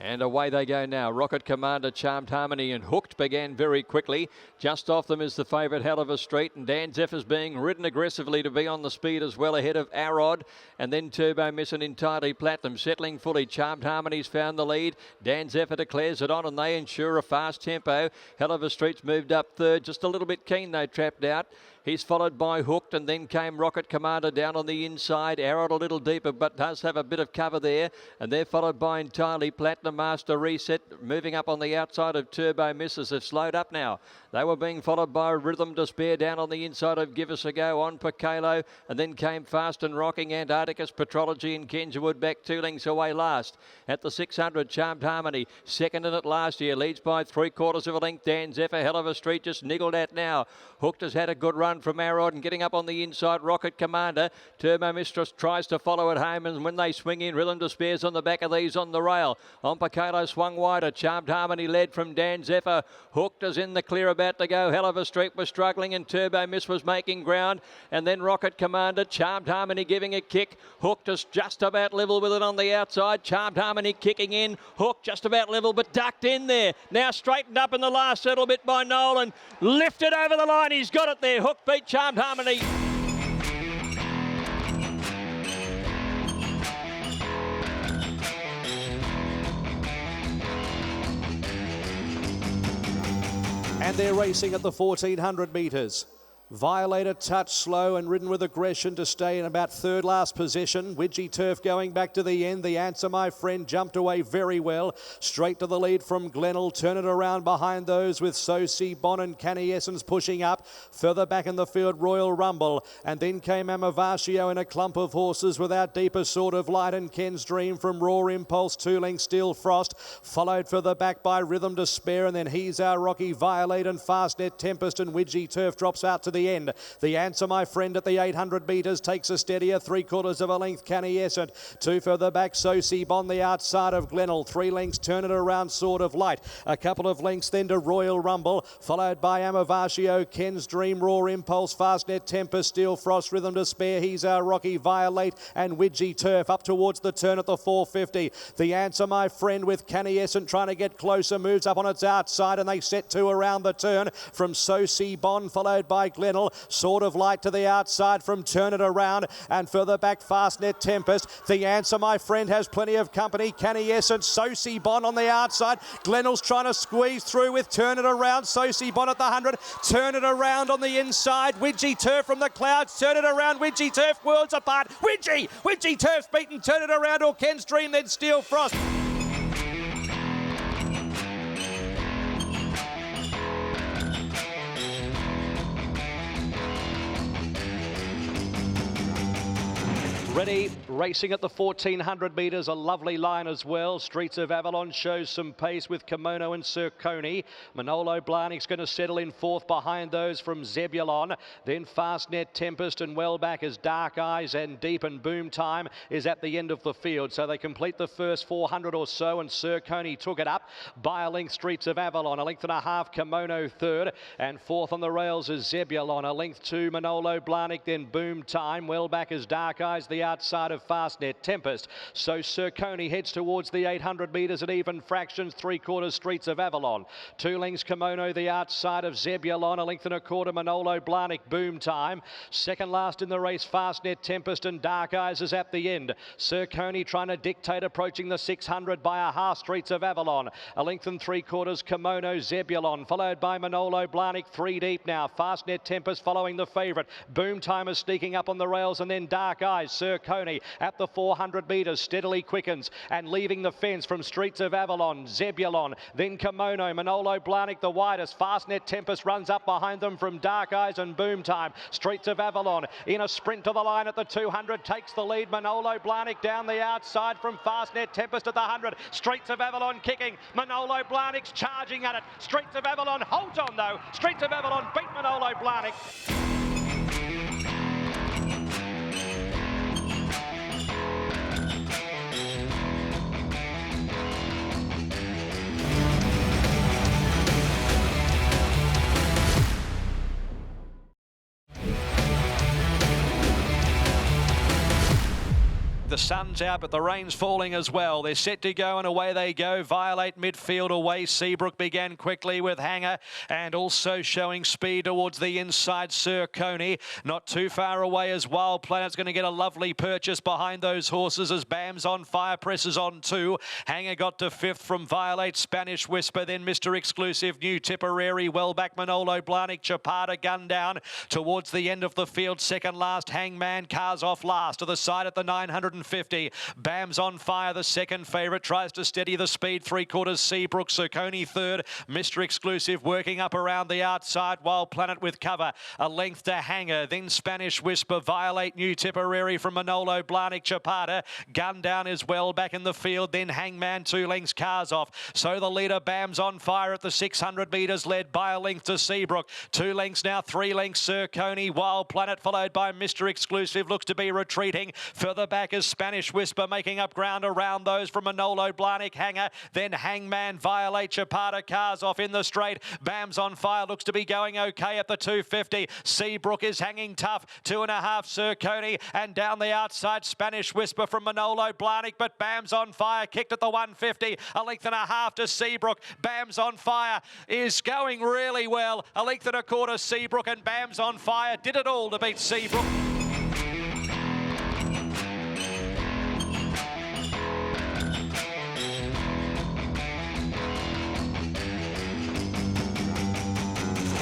And away they go now. Rocket Commander, Charmed Harmony and Hooked began very quickly. Just off them is the favourite Hell of a Street, and Dan Zephyr's being ridden aggressively to be on the speed as well, ahead of Arod, and then Turbo Miss and Entirely Platinum settling fully. Charmed Harmony's found the lead. Dan Zephyr declares it on, and they ensure a fast tempo. Hell of a Street's moved up third, just a little bit keen though, trapped out. He's followed by Hooked, and then came Rocket Commander down on the inside. Arrowed a little deeper, but does have a bit of cover there. And they're followed by Entirely Platinum Master Reset, moving up on the outside of Turbo Misses. Have slowed up now. They were being followed by Rhythm Despair down on the inside of Give Us a Go on Picalo, and then came Fast and Rocking Antarcticus, Petrology and Kenjawood back 2 lengths away last. At the 600, Charmed Harmony, second in it last year, leads by 3/4 of a length. Dan Zephyr, hell of a street, just niggled at now. Hooked has had a good run from Arrowed, and getting up on the inside, Rocket Commander. Turbo Mistress tries to follow it home, and when they swing in, Rhythm Despair's on the back of these on the rail. On Picalo swung wider, Charmed Harmony led from Dan Zephyr. Hooked is in the clear, about to go. Hell of a street was struggling, and Turbo Miss was making ground, and then Rocket Commander. Charmed Harmony giving a kick. Hooked is just about level with it on the outside. Charmed Harmony kicking in. Hooked just about level, but ducked in there. Now straightened up in the last little bit by Nolan. Lifted over the line. He's got it there. Hooked beat Charmed Harmony. And they're racing at the 1400 metres. Violator touch slow and ridden with aggression to stay in about third last position. Widgee Turf going back to the end. The Answer, my friend, jumped away very well. Straight to the lead from Glenelg. Turn it around behind those with Soci Bon and Canny Essence pushing up. Further back in the field, Royal Rumble. And then came Amavatio in a clump of horses without Deeper Sort of Light and Ken's Dream from Raw Impulse. 2 lengths Steel Frost. Followed further back by Rhythm Despair. And then He's Our Rocky, Violate and Fastnet Tempest, and Widgee Turf drops out to the end. The Answer, my friend, at the 800 metres takes a steadier 3/4 of a length. Canny Essence. 2 further back, Soci Bon, the outside of Glenelg. 3 lengths, Turn It Around, Sword of Light. A couple of lengths then to Royal Rumble, followed by Amavatio, Ken's Dream, Raw Impulse, Fastnet Tempest, Steel Frost, Rhythm Despair, He's Our Rocky, Violate, and Widgee Turf up towards the turn at the 450. The Answer, my friend, with Canny Essence trying to get closer, moves up on its outside, and they set 2 around the turn from Soci Bon, followed by Glenelg. Sword of Light to the outside from Turn It Around, and further back Fastnet Tempest. The Answer, my friend, has plenty of company. Canny Essence, Soci Bon on the outside. Glenelg's trying to squeeze through with Turn It Around. Soci Bon at the 100. Turn It Around on the inside. Widgee Turf from the clouds. Turn It Around. Widgee Turf worlds apart. Widgee Turf's beaten Turn It Around or Ken's Dream, then Steel Frost. Ready, racing at the 1400 metres, a lovely line as well. Streets of Avalon shows some pace with Kimono and Serconi. Manolo Blahnik's going to settle in fourth behind those from Zebulon. Then Fastnet Tempest, and well back as Dark Eyes and Deep, and Boom Time is at the end of the field. So they complete the first 400 or so, and Serconi took it up by a length. Streets of Avalon, a length and a half. Kimono third, and fourth on the rails is Zebulon, a length 2 Manolo Blahnik, then Boom Time. Well back as Dark Eyes, the outside of Fastnet Tempest. So Serconi heads towards the 800 metres at even fractions, 3/4 Streets of Avalon. 2 lengths Kimono, the outside of Zebulon, a length and a quarter Manolo Blahnik, Boom Time. Second last in the race, Fastnet Tempest, and Dark Eyes is at the end. Serconi trying to dictate, approaching the 600 by a half. Streets of Avalon, a length and 3/4 Kimono, Zebulon, followed by Manolo Blahnik, 3 deep now. Fastnet Tempest following the favourite. Boom Time is sneaking up on the rails, and then Dark Eyes. Serconi at the 400 metres steadily quickens, and leaving the fence from Streets of Avalon, Zebulon, then Kimono, Manolo Blahnik the widest. Fastnet Tempest runs up behind them from Dark Eyes and Boom Time. Streets of Avalon in a sprint to the line at the 200 takes the lead. Manolo Blahnik down the outside from Fastnet Tempest at the 100. Streets of Avalon kicking. Manolo Blahnik's charging at it. Streets of Avalon holds on though. Streets of Avalon beat Manolo Blahnik. The sun's out, but the rain's falling as well. They're set to go, and away they go. Violate midfield away. Seabrook began quickly with Hanger, and also showing speed towards the inside. Sertorius not too far away as Wild Planet's going to get a lovely purchase behind those horses as Bam's on fire, presses on 2. Hanger got to 5th from Violate, Spanish Whisper, then Mr. Exclusive, New Tipperary, well back Manolo Blahnik, Chapata, gun down towards the end of the field. Second last, Hangman, cars off last to the side at the 950. Bam's on fire, the second favourite, tries to steady the speed. 3/4 Seabrook, Soconi third. Mr. Exclusive working up around the outside. Wild Planet with cover. A length to Hanger, then Spanish Whisper, Violate, New Tipperary from Manolo Blahnik, Chapata. Gun down as well back in the field. Then Hangman, 2 lengths, cars off. So the leader, Bam's on fire at the 600 metres, led by a length to Seabrook. 2 lengths now, 3 lengths, Sertorius. Wild Planet followed by Mr. Exclusive, looks to be retreating. Further back is Spanish Whisper, making up ground around those from Manolo Blahnik, Hanger. Then Hangman, Violate, Chapata, cars off in the straight. Bam's on fire, looks to be going okay at the 250. Seabrook is hanging tough. 2.5 Sertorius, and down the outside Spanish Whisper from Manolo Blahnik, but Bam's on fire, kicked at the 150. A length and a half to Seabrook. Bam's on fire is going really well. A length and a quarter Seabrook, and Bam's on fire did it all to beat Seabrook.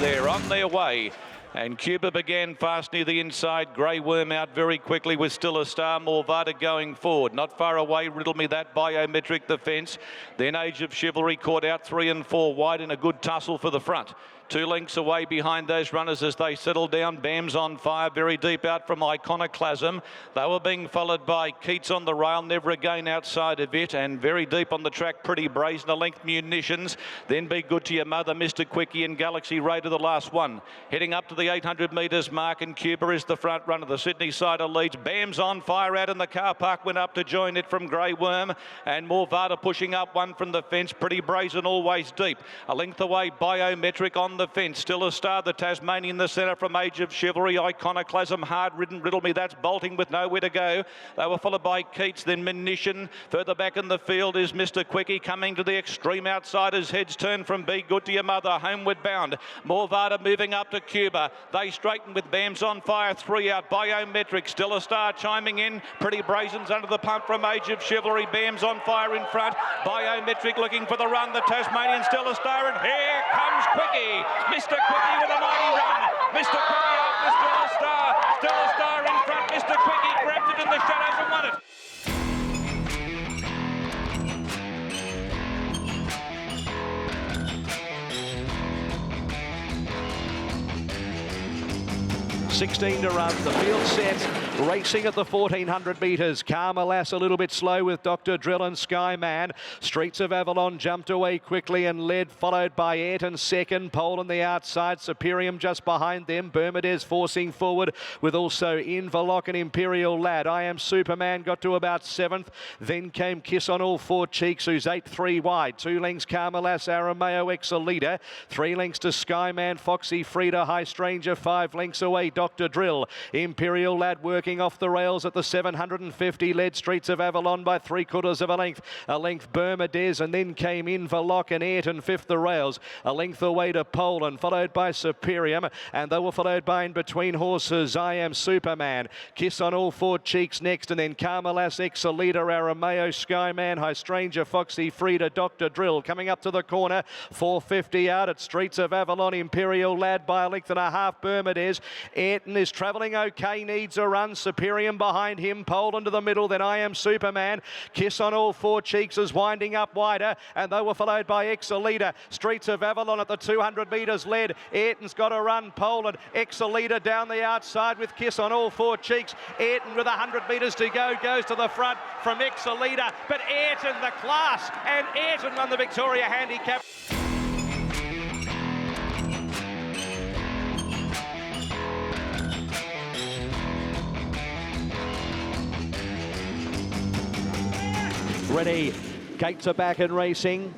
They're on their way. And Cuba began fast near the inside. Grey Worm out very quickly with Still a Star. Morvada going forward. Not far away, Riddle Me That, Biometric the fence. Then Age of Chivalry caught out 3 and 4 wide in a good tussle for the front. 2 lengths away behind those runners as they settle down. Bam's on fire, very deep out from Iconoclasm. They were being followed by Keats on the rail, never again outside of it, and very deep on the track, Pretty Brazen, a length Munitions. Then Be Good to Your Mother, Mr. Quickie and Galaxy Ray to the last one. Heading up to the 800 metres mark, and Cuba is the front runner. The Sydney side leads. Bam's on fire out in the car park, went up to join it from Grey Worm, and Morvada pushing up 1 from the fence. Pretty Brazen always deep. A length away, Biometric on the fence. Still a Star, the Tasmanian in the centre from Age of Chivalry. Iconoclasm, Hard Ridden, Riddle Me That's bolting with nowhere to go. They were followed by Keats, then Munition. Further back in the field is Mr. Quickie coming to the extreme outside as heads turn from Be Good to Your Mother, homeward bound. Morvada moving up to Cuba. They straighten with Bam's on fire, 3 out. Biometric, Still a Star chiming in. Pretty Brazen's under the pump from Age of Chivalry. Bam's on fire in front. Biometric looking for the run. The Tasmanian, Still a Star, and here comes Quickie. Mr. Quickie with a mighty run. Mr. Quickie after Still a Star. Still a Star in front. Mr. Quickie grabbed it in the shadows and won it. $16 to run, the field set, racing at the 1400 metres. Carmelas a little bit slow with Dr. Drill and Skyman. Streets of Avalon jumped away quickly and led, followed by Ayrton second. Pole on the outside, Superium just behind them. Bermudez forcing forward with also Inverloch and Imperial Lad. I Am Superman got to about 7th. Then came Kiss on All Four Cheeks, who's 8-3 wide. 2 lengths Carmelas, Arameo, Exalita. 3 lengths to Skyman, Foxy, Frida, High Stranger. 5 lengths away, Dr. Drill. Imperial Lad working off the rails at the 750, led Streets of Avalon by 3/4 of a length. A length Bermudez, and then came Inverloch and Ayrton 5th the rails. A length away to Poland, followed by Superium, and they were followed by in between horses I Am Superman. Kiss on All Four Cheeks next, and then Carmelas, Exalita, Arameo, Skyman, High Stranger, Foxy, Frida, Dr. Drill. Coming up to the corner, 450 out at Streets of Avalon. Imperial Lad by a length and a half. Bermudez. Ayrton is travelling okay, needs a run. Superium behind him. Poland to the middle, then I Am Superman. Kiss on All Four Cheeks is winding up wider, and they were followed by Exalita. Streets of Avalon at the 200 metres led. Ayrton's got a run. Poland. Exalita down the outside with Kiss on All Four Cheeks. Ayrton with 100 metres to go goes to the front from Exalita, but Ayrton the class, and Ayrton won the Victoria Handicap. Ready, gates are back and racing.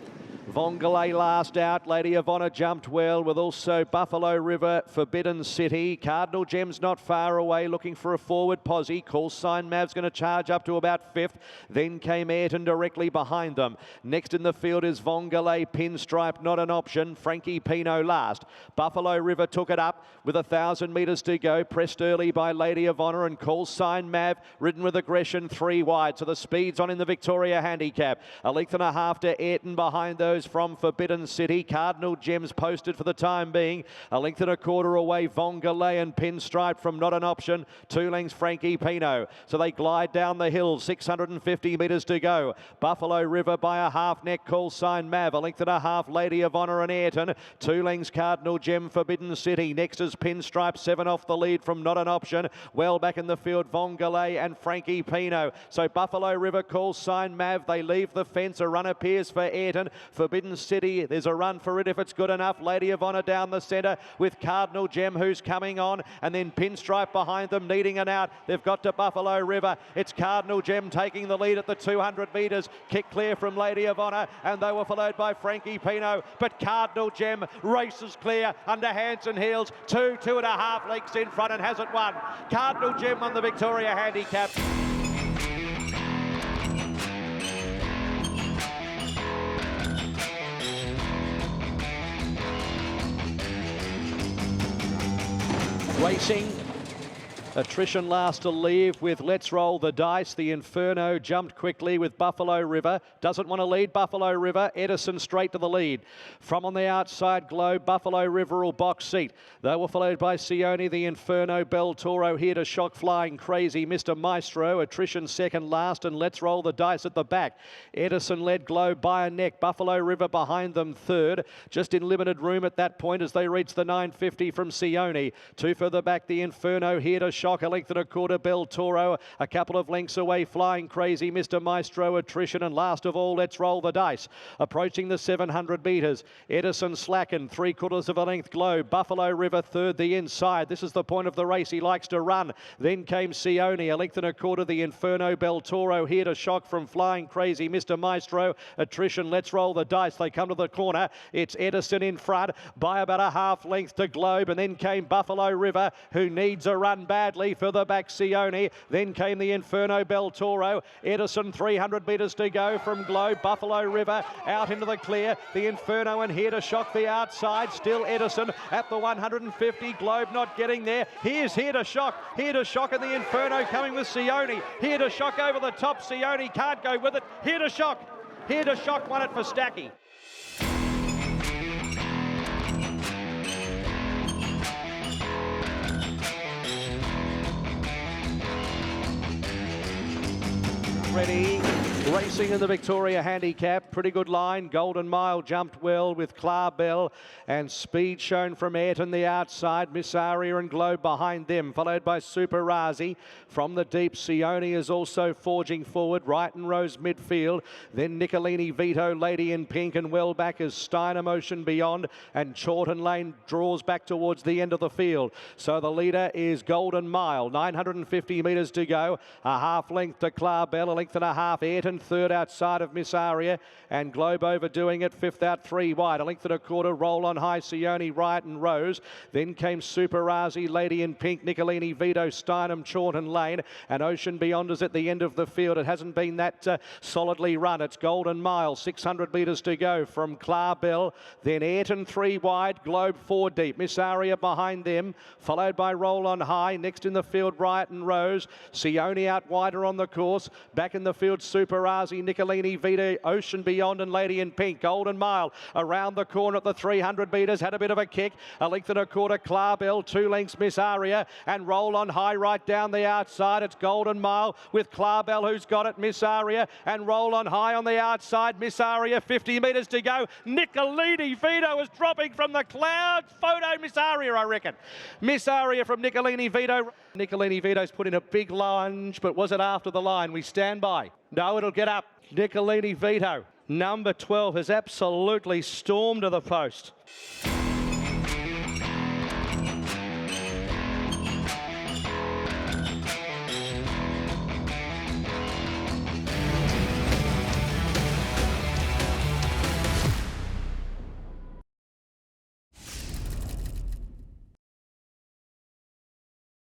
Vongalay last out. Lady of Honor jumped well with also Buffalo River, Forbidden City. Cardinal Gem's not far away, looking for a forward posse. Call Sign Mav's going to charge up to about 5th. Then came Ayrton directly behind them. Next in the field is Vongalay, Pinstripe, not an option. Frankie Pino last. Buffalo River took it up with 1,000 metres to go. Pressed early by Lady of Honor and Call Sign Mav, ridden with aggression 3 wide. So the speed's on in the Victoria Handicap. A length and a half to Ayrton behind those from Forbidden City. Cardinal Gems posted for the time being. A length and a quarter away, Vongalay and Pinstripe from Not an Option. 2 lengths, Frankie Pino. So they glide down the hill, 650 metres to go. Buffalo River by a half neck, Call Sign Mav. A length and a half, Lady of Honor and Ayrton. 2 lengths, Cardinal Gem, Forbidden City. Next is Pinstripe, 7 off the lead from Not an Option. Well back in the field, Vongalay and Frankie Pino. So Buffalo River, Call Sign Mav. They leave the fence. A run appears for Ayrton. Forbidden City, there's a run for it if it's good enough. Lady of Honor down the centre with Cardinal Gem, who's coming on, and then Pinstripe behind them, needing an out. They've got to Buffalo River. It's Cardinal Gem taking the lead at the 200 metres. Kick clear from Lady of Honor, and they were followed by Frankie Pino. But Cardinal Gem races clear under hands and heels. 2.5 lengths in front and has it won. Cardinal Gem won the Victoria Handicap. Racing. Attrition last to leave with Let's Roll the Dice. The Inferno jumped quickly with Buffalo River. Doesn't want to lead Buffalo River. Edison straight to the lead. From on the outside Globe, Buffalo River will box seat. They were followed by Sione, the Inferno, Bel Toro here to shock Flying Crazy, Mr. Maestro. Attrition second last and Let's Roll the Dice at the back. Edison led Globe by a neck. Buffalo River behind them third. Just in limited room at that point as they reach the 950 from Sione. 2 further back, the Inferno here to shock. A length and a quarter, Bel Toro. A couple of lengths away, Flying Crazy, Mr. Maestro, Attrition, and last of all, Let's Roll the Dice. Approaching the 700 metres. Edison slackened, 3/4 of a length, Globe. Buffalo River third, the inside. This is the point of the race. He likes to run. Then came Sione, a length and a quarter, the Inferno, Bel Toro here to shock from Flying Crazy, Mr. Maestro, Attrition, Let's Roll the Dice. They come to the corner. It's Edison in front by about a half length to Globe, and then came Buffalo River, who needs a run badly. Further back, Sione. Then came the Inferno, Bel Toro. Edison, 300 metres to go from Globe. Buffalo River out into the clear. The Inferno and here to shock the outside. Still Edison at the 150. Globe not getting there. Here's here to shock. Here to shock, and the Inferno coming with Sione. Here to shock over the top. Sione can't go with it. Here to shock. Here to shock won it for Stacky. Ready, racing in the Victoria Handicap. Pretty good line. Golden Mile jumped well with Clarbell, and speed shown from Ayrton the outside. Miss Aria and Globe behind them, followed by Super Razi. From the deep, Sione is also forging forward. Right and Rose midfield. Then Nicolini Vito, Lady in Pink, and well back is Steiner Motion Beyond, and Chawton Lane draws back towards the end of the field. So the leader is Golden Mile. 950 metres to go. A half length to Clarbell, a length and a half. Ayrton third outside of Miss Aria, and Globe overdoing it, 5th out 3 wide. A length and a quarter, Roll on High, Sione, Riot and Rose. Then came Super Razi, Lady in Pink, Nicolini Vito, Steinem, Chawton Lane, and Ocean Beyond is at the end of the field. It hasn't been that solidly run. It's Golden Mile, 600 metres to go from Clarbell. Then Ayrton 3 wide, Globe 4 deep. Miss Aria behind them, followed by Roll on High. Next in the field, Riot and Rose. Sione out wider on the course. Back in the field, Super Razi, Nicolini Vito, Ocean Beyond, and Lady in Pink. Golden Mile around the corner at the 300 metres, had a bit of a kick. A length and a quarter, Clarbell, 2 lengths, Miss Aria, and Roll on High right down the outside. It's Golden Mile with Clarbell, who's got it, Miss Aria, and Roll on High on the outside. Miss Aria, 50 metres to go. Nicolini Vito is dropping from the clouds. Photo Miss Aria, I reckon. Miss Aria from Nicolini Vito. Nicolini Vito's put in a big lunge, but was it after the line? We stand by. No, it'll get up. Nicolini Vito, number 12, has absolutely stormed to the post.